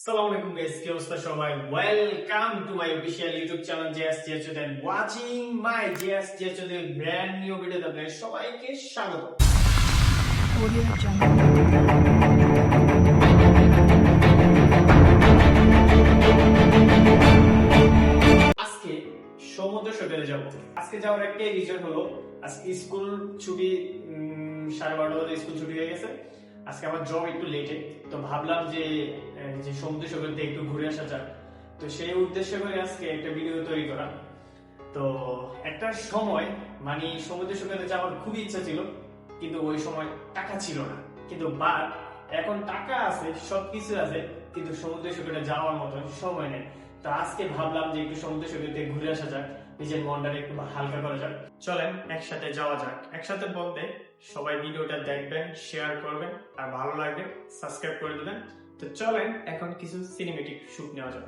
Assalamu alaikum guys, কি অবস্থা সবাই? Welcome to my official YouTube channel JSTHOD and watching my JSTHOD brand new video আপনাদের সবাইকে স্বাগত। আজকে সমুদ্র সৈকতে যাব। আজকে যাওয়ার একটাই রিজন হলো আজকে স্কুল ছুটি 12:30 স্কুল ছুটি হয়ে গেছে। আজকে আমার জব একটু লেটে, তো ভাবলাম যে সমুদ্র সৈকতে একটু ঘুরে আসা যাক। তো সেই উদ্দেশ্য করে আজকে একটা ভিডিও তৈরি করা। তো একটা সময় মানে সমুদ্র সৈকতে যাওয়ার খুবই ইচ্ছা ছিল, কিন্তু ওই সময় টাকা ছিল না। কিন্তু এখন টাকা আছে, সবকিছু আছে, কিন্তু সমুদ্র সৈকতে যাওয়ার মতো সময় নেই। তো আজকে ভাবলাম যে একটু সমুদ্র সৈকতে ঘুরে আসা যাক, নিজের মনটা একটু হালকা করা যাক। চলেন একসাথে যাওয়া যাক। একসাথে বলতে সবাই ভিডিওটা দেখবেন, শেয়ার করবেন, আর ভালো লাগবে সাবস্ক্রাইব করে দেবেন। তো চলেন এখন কিছু সিনেমেটিক শুট নেওয়া যাক।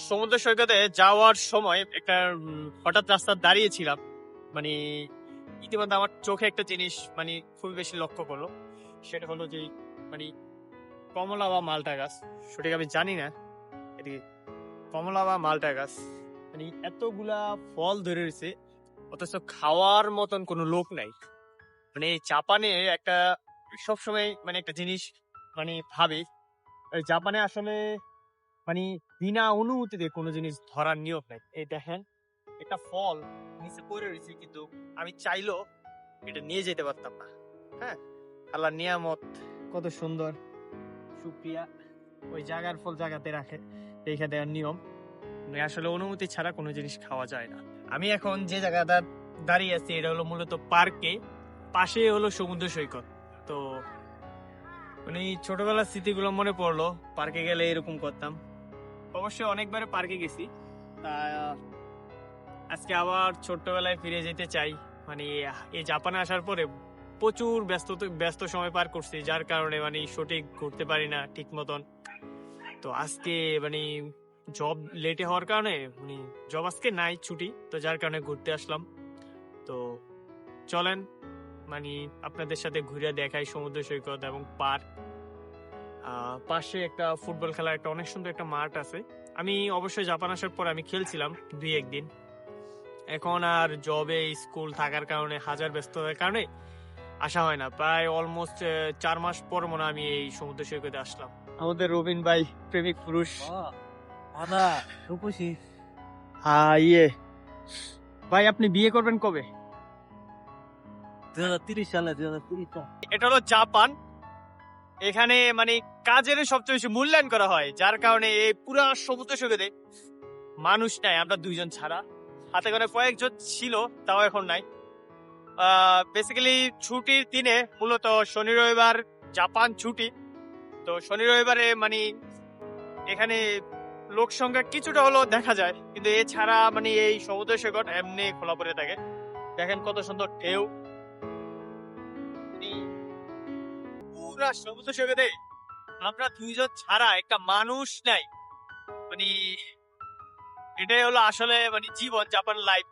সমুদ্র সৈকতে যাওয়ার সময় একটা হঠাৎ রাস্তা দাঁড়িয়েছিলাম, মানে ইতিমধ্যে আমার চোখে একটা জিনিস মানে খুবই বেশি লক্ষ্য করলো। সেটা হলো যে মানে কমলা বা মালটা গাছ, সঠিক আমি জানি না এটি কমলা বা মালটা গাছ, মানে এতগুলা ফল ধরে রয়েছে, অথচ খাওয়ার মতন কোনো লোক নাই। মানে জাপানে একটা সবসময় মানে একটা জিনিস মানে ভাবি, জাপানে আসলে মানে বিনা অনুমতিতে কোনো জিনিস ধরার নিয়ম নাই। এই দেখেন একটা ফল নিচে পড়ে রয়েছে, কিন্তু আমি চাইলেও এটা নিয়ে যেতে পারতাম না। হ্যাঁ, আল্লাহর নিয়ামত কত সুন্দর, শুকরিয়া। ওই জায়গার ফল জায়গাতে রাখে, রেখে দেওয়ার নিয়ম। আসলে অনুমতি ছাড়া কোনো জিনিস খাওয়া যায় না। আমি এখন যে জায়গাটা দাঁড়িয়ে আছি এটা হলো মূলত পার্কে, পাশে হলো সমুদ্র সৈকত। তো মানে ছোটবেলার স্মৃতিগুলো মনে পড়লো, পার্কে গেলে এরকম করতাম। অবশ্যই অনেকবার পার্কে গেছি, আজকে আবার ছোট্টবেলায় ফিরে যেতে চাই। মানে এই জাপানে আসার পরে প্রচুর ব্যস্ত সময় পার করছি, যার কারণে মানে সঠিক ঘুরতে পারি না ঠিক মতন। তো আজকে মানে জব লেটে হওয়ার কারণে মানে জব আজকে নাই, ছুটি, তো যার কারণে ঘুরতে আসলাম। তো চলেন মানে আপনাদের সাথে ঘুরে দেখাই সমুদ্র সৈকত এবং পার্ক। পাশে একটা ফুটবল খেলার একটা অনেক সুন্দর একটা মাঠ আছে। আমি অবশ্যই জাপান আসার পর আমি খেলছিলাম 2-1 দিন। এখন আর জবে স্কুল থাকার কারণে, হাজার ব্যস্ততার কারণে আসা হয় না। প্রায় অলমোস্ট 4 মাস পর মনে আমি এই সমুদ্র সৈকতে আসলাম। আমাদের রবিন ভাই প্রেমিক পুরুষ। ইয়ে ভাই, আপনি বিয়ে করবেন কবে? 2030 সালে। 2030 এটা হলো জাপান। এখানে মানে কাজের সবচেয়ে বেশি মূল্যায়ন করা হয়, যার কারণে এই পুরা সমুদ্র সৈকতে মানুষ নাই, আমরা 2 জন ছাড়া। হাতে গোনা কয়েকজন ছিল, তাও এখন নাই। বেসিক্যালি ছুটির দিনে মূলত শনি রবিবার জাপান ছুটি। তো শনি রবিবারে মানে এখানে লোক সংখ্যা কিছুটা হলেও দেখা যায়, কিন্তু এছাড়া মানে এই সমুদ্র সৈকত এমনি খোলা পড়ে থাকে। দেখেন কত সুন্দর ঢেউ, পুরা সমুদ্র সৈকতে আমরা 2 জন ছাড়া একটা মানুষ নাই। মানে এটাই হলো আসলে মানে জীবন, জাপান লাইফ।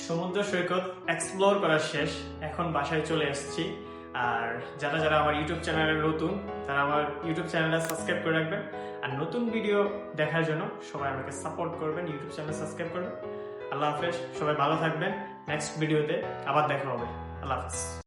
সমুদ্র সৈকত এক্সপ্লোর করা শেষ, এখন বাসায় চলে আসছি। আর যারা যারা আমার ইউটিউব চ্যানেলে নতুন, তারা আমার ইউটিউব চ্যানেলটা সাবস্ক্রাইব করে রাখবেন। আর নতুন ভিডিও দেখার জন্য সবাই আমাকে সাপোর্ট করবেন, ইউটিউব চ্যানেল সাবস্ক্রাইব করবেন। আল্লাহ হাফেজ, সবাই ভালো থাকবেন। নেক্সট ভিডিওতে আবার দেখা হবে। আল্লাহ হাফেজ।